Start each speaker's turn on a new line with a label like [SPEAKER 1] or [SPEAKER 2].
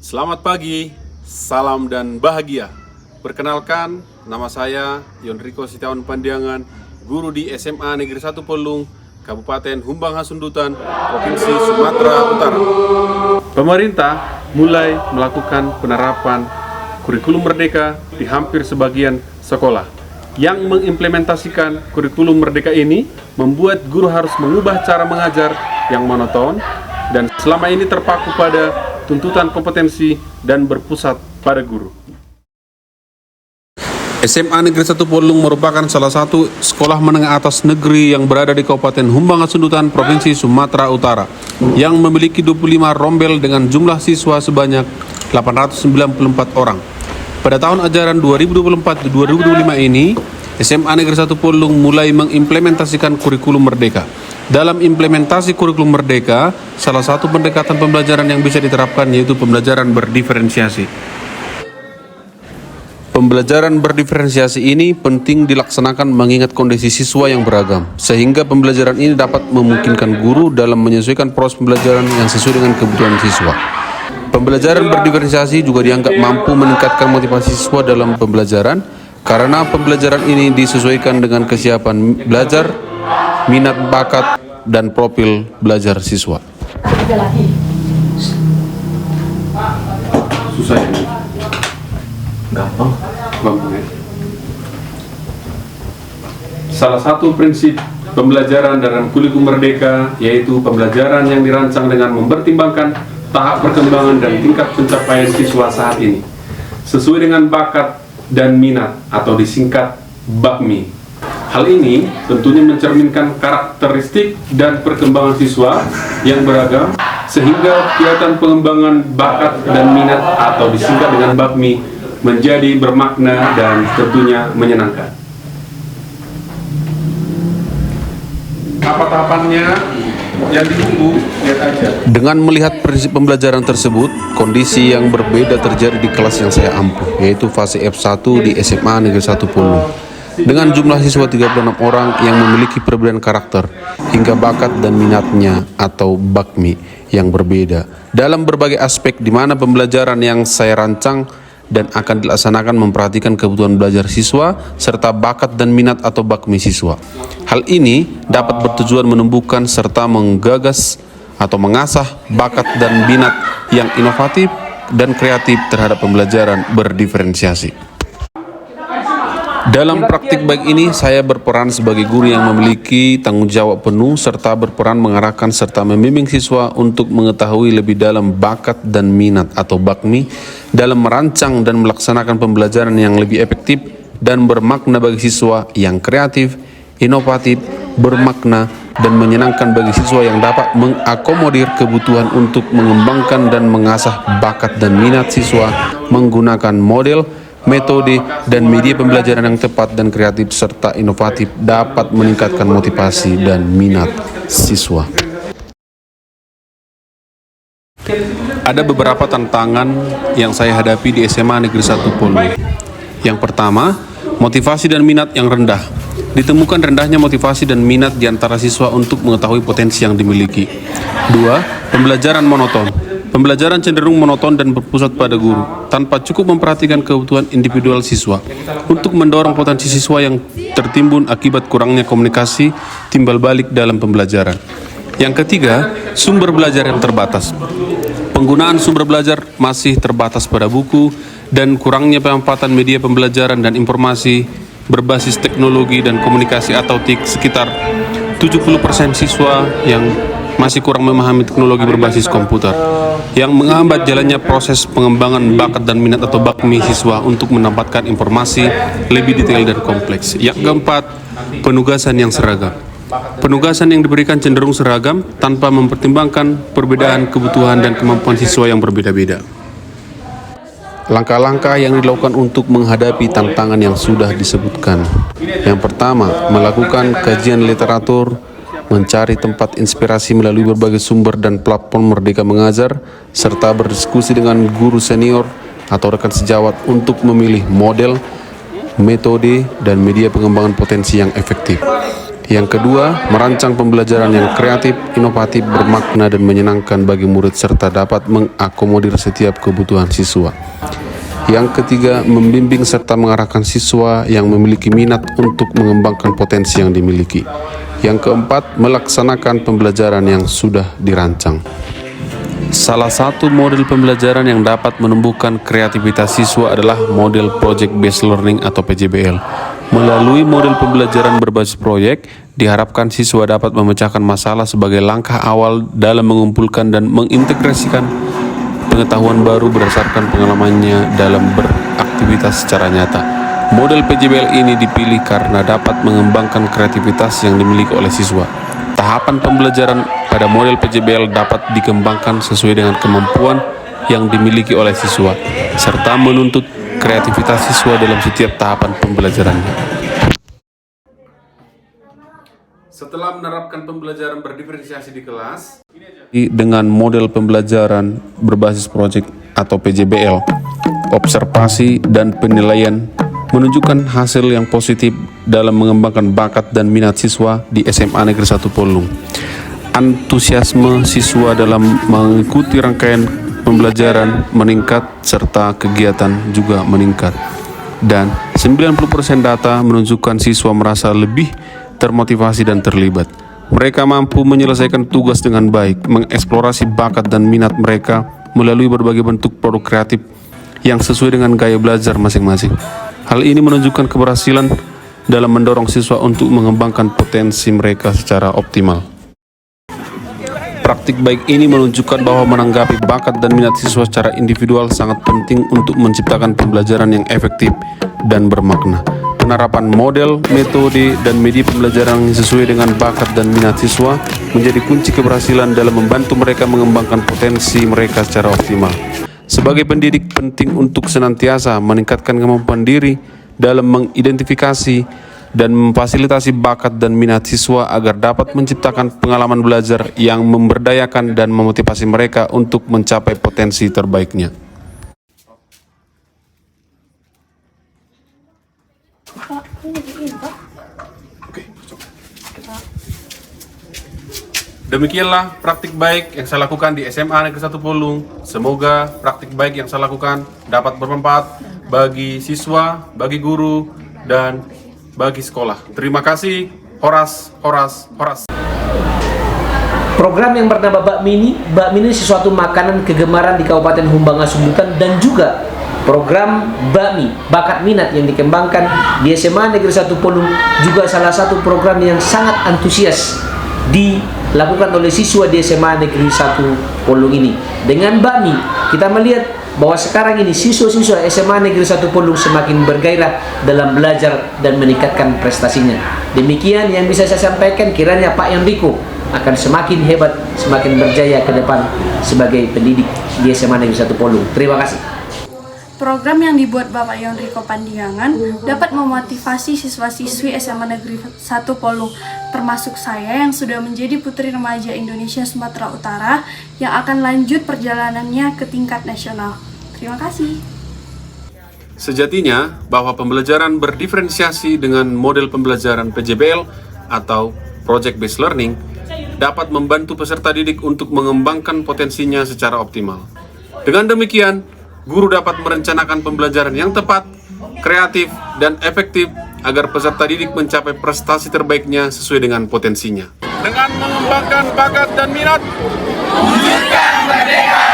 [SPEAKER 1] Selamat pagi, salam dan bahagia. Perkenalkan, nama saya Yonriko Setiawan Pandiangan, guru di SMA Negeri 1 Polung, Kabupaten Humbang Hasundutan, Provinsi Sumatera Utara. Pemerintah mulai melakukan penerapan kurikulum merdeka di hampir sebagian sekolah. Yang mengimplementasikan kurikulum merdeka ini membuat guru harus mengubah cara mengajar yang monoton dan selama ini terpaku pada tuntutan kompetensi dan berpusat pada guru. SMA Negeri 1 Polung merupakan salah satu sekolah menengah atas negeri yang berada di Kabupaten Humbang Hasundutan, Provinsi Sumatera Utara, yang memiliki 25 rombel dengan jumlah siswa sebanyak 894 orang. Pada tahun ajaran 2024-2025 ini, SMA Negeri 1 Polung mulai mengimplementasikan kurikulum merdeka. Dalam implementasi kurikulum merdeka, salah satu pendekatan pembelajaran yang bisa diterapkan yaitu pembelajaran berdiferensiasi. Pembelajaran berdiferensiasi ini penting dilaksanakan mengingat kondisi siswa yang beragam, sehingga pembelajaran ini dapat memungkinkan guru dalam menyesuaikan proses pembelajaran yang sesuai dengan kebutuhan siswa. Pembelajaran berdiferensiasi juga dianggap mampu meningkatkan motivasi siswa dalam pembelajaran, karena pembelajaran ini disesuaikan dengan kesiapan belajar, minat bakat, dan profil belajar siswa. Susah ya? Gampang ya? Salah satu prinsip pembelajaran dalam kurikulum merdeka yaitu pembelajaran yang dirancang dengan mempertimbangkan tahap perkembangan dan tingkat pencapaian siswa saat ini sesuai dengan bakat dan minat atau disingkat BAKMI. Hal ini tentunya mencerminkan karakteristik dan perkembangan siswa yang beragam sehingga kegiatan pengembangan bakat dan minat atau disingkat dengan BAKMI menjadi bermakna dan tentunya menyenangkan. Apa tahapannya yang ditunggu? Lihat aja. Dengan melihat prinsip pembelajaran tersebut, kondisi yang berbeda terjadi di kelas yang saya ampuh, yaitu fase F1 di SMA Negeri 1 Polung. Dengan jumlah siswa 36 orang yang memiliki perbedaan karakter hingga bakat dan minatnya atau BAKMI yang berbeda dalam berbagai aspek, di mana pembelajaran yang saya rancang dan akan dilaksanakan memperhatikan kebutuhan belajar siswa serta bakat dan minat atau BAKMI siswa. Hal ini dapat bertujuan menumbuhkan serta menggagas atau mengasah bakat dan minat yang inovatif dan kreatif terhadap pembelajaran berdiferensiasi. Dalam praktik baik ini, saya berperan sebagai guru yang memiliki tanggung jawab penuh serta berperan mengarahkan serta membimbing siswa untuk mengetahui lebih dalam bakat dan minat atau BAKMI dalam merancang dan melaksanakan pembelajaran yang lebih efektif dan bermakna bagi siswa, yang kreatif, inovatif, bermakna, dan menyenangkan bagi siswa, yang dapat mengakomodir kebutuhan untuk mengembangkan dan mengasah bakat dan minat siswa menggunakan model, metode, dan media pembelajaran yang tepat dan kreatif serta inovatif, dapat meningkatkan motivasi dan minat siswa. Ada beberapa tantangan yang saya hadapi di SMA Negeri 1 Polung. Yang pertama, motivasi dan minat yang rendah. Ditemukan rendahnya motivasi dan minat di antara siswa untuk mengetahui potensi yang dimiliki. 2. Pembelajaran monoton. Pembelajaran cenderung monoton dan berpusat pada guru, tanpa cukup memperhatikan kebutuhan individual siswa. Untuk mendorong potensi siswa yang tertimbun akibat kurangnya komunikasi timbal balik dalam pembelajaran. Yang ketiga, sumber belajar yang terbatas. Penggunaan sumber belajar masih terbatas pada buku dan kurangnya pemanfaatan media pembelajaran dan informasi berbasis teknologi dan komunikasi atau TIK. Sekitar 70% siswa yang masih kurang memahami teknologi berbasis komputer, yang menghambat jalannya proses pengembangan bakat dan minat atau BAKMI siswa untuk mendapatkan informasi lebih detail dan kompleks. Yang keempat, penugasan yang seragam. Penugasan yang diberikan cenderung seragam tanpa mempertimbangkan perbedaan kebutuhan dan kemampuan siswa yang berbeda-beda. Langkah-langkah yang dilakukan untuk menghadapi tantangan yang sudah disebutkan. Yang pertama, melakukan kajian literatur, mencari tempat inspirasi melalui berbagai sumber dan platform Merdeka Mengajar, serta berdiskusi dengan guru senior atau rekan sejawat untuk memilih model, metode, dan media pengembangan potensi yang efektif. Yang kedua, merancang pembelajaran yang kreatif, inovatif, bermakna dan menyenangkan bagi murid serta dapat mengakomodir setiap kebutuhan siswa. Yang ketiga, membimbing serta mengarahkan siswa yang memiliki minat untuk mengembangkan potensi yang dimiliki. Yang keempat, melaksanakan pembelajaran yang sudah dirancang. Salah satu model pembelajaran yang dapat menumbuhkan kreativitas siswa adalah model Project Based Learning atau PJBL. Melalui model pembelajaran berbasis proyek, diharapkan siswa dapat memecahkan masalah sebagai langkah awal dalam mengumpulkan dan mengintegrasikan pengetahuan baru berdasarkan pengalamannya dalam beraktivitas secara nyata. Model PJBL ini dipilih karena dapat mengembangkan kreativitas yang dimiliki oleh siswa. Tahapan pembelajaran pada model PJBL dapat dikembangkan sesuai dengan kemampuan yang dimiliki oleh siswa, serta menuntut kreativitas siswa dalam setiap tahapan pembelajarannya. Setelah menerapkan pembelajaran berdiferensiasi di kelas, dengan model pembelajaran berbasis proyek atau PJBL, observasi dan penilaian menunjukkan hasil yang positif dalam mengembangkan bakat dan minat siswa di SMA Negeri 1 Polung. Antusiasme siswa dalam mengikuti rangkaian pembelajaran meningkat serta kegiatan juga meningkat. Dan 90% data menunjukkan siswa merasa lebih termotivasi dan terlibat. Mereka mampu menyelesaikan tugas dengan baik, mengeksplorasi bakat dan minat mereka melalui berbagai bentuk produk kreatif yang sesuai dengan gaya belajar masing-masing. Hal ini menunjukkan keberhasilan dalam mendorong siswa untuk mengembangkan potensi mereka secara optimal. Praktik baik ini menunjukkan bahwa menanggapi bakat dan minat siswa secara individual sangat penting untuk menciptakan pembelajaran yang efektif dan bermakna. Penerapan model, metode, dan media pembelajaran yang sesuai dengan bakat dan minat siswa menjadi kunci keberhasilan dalam membantu mereka mengembangkan potensi mereka secara optimal. Sebagai pendidik, penting untuk senantiasa meningkatkan kemampuan diri dalam mengidentifikasi dan memfasilitasi bakat dan minat siswa agar dapat menciptakan pengalaman belajar yang memberdayakan dan memotivasi mereka untuk mencapai potensi terbaiknya. Demikianlah praktik baik yang saya lakukan di SMA Negeri 1 Polung. Semoga praktik baik yang saya lakukan dapat bermanfaat bagi siswa, bagi guru, dan bagi sekolah. Terima kasih. Horas.
[SPEAKER 2] Program yang bernama Bakmi ini sesuatu makanan kegemaran di Kabupaten Humbang Hasundutan, dan juga program Bakmi, bakat minat yang dikembangkan di SMA Negeri 1 Polung juga salah satu program yang sangat antusias dilakukan oleh siswa di SMA Negeri 1 Polung ini. Dengan Bakmi, kita melihat bahwa sekarang ini siswa-siswa SMA Negeri 1 Polung semakin bergairah dalam belajar dan meningkatkan prestasinya. Demikian yang bisa saya sampaikan, kiranya Pak Enrico akan semakin hebat, semakin berjaya ke depan sebagai pendidik di SMA Negeri 1 Polung. Terima kasih.
[SPEAKER 3] Program yang dibuat Bapak Enrico Pandingangan dapat memotivasi siswa-siswi SMA Negeri 1 Polung, termasuk saya yang sudah menjadi Putri Remaja Indonesia Sumatera Utara yang akan lanjut perjalanannya ke tingkat nasional. Terima kasih.
[SPEAKER 1] Sejatinya bahwa pembelajaran berdiferensiasi dengan model pembelajaran PJBL atau Project Based Learning dapat membantu peserta didik untuk mengembangkan potensinya secara optimal. Dengan demikian, guru dapat merencanakan pembelajaran yang tepat, kreatif, dan efektif agar peserta didik mencapai prestasi terbaiknya sesuai dengan potensinya. Dengan mengembangkan bakat dan minat, wujudkan merdeka!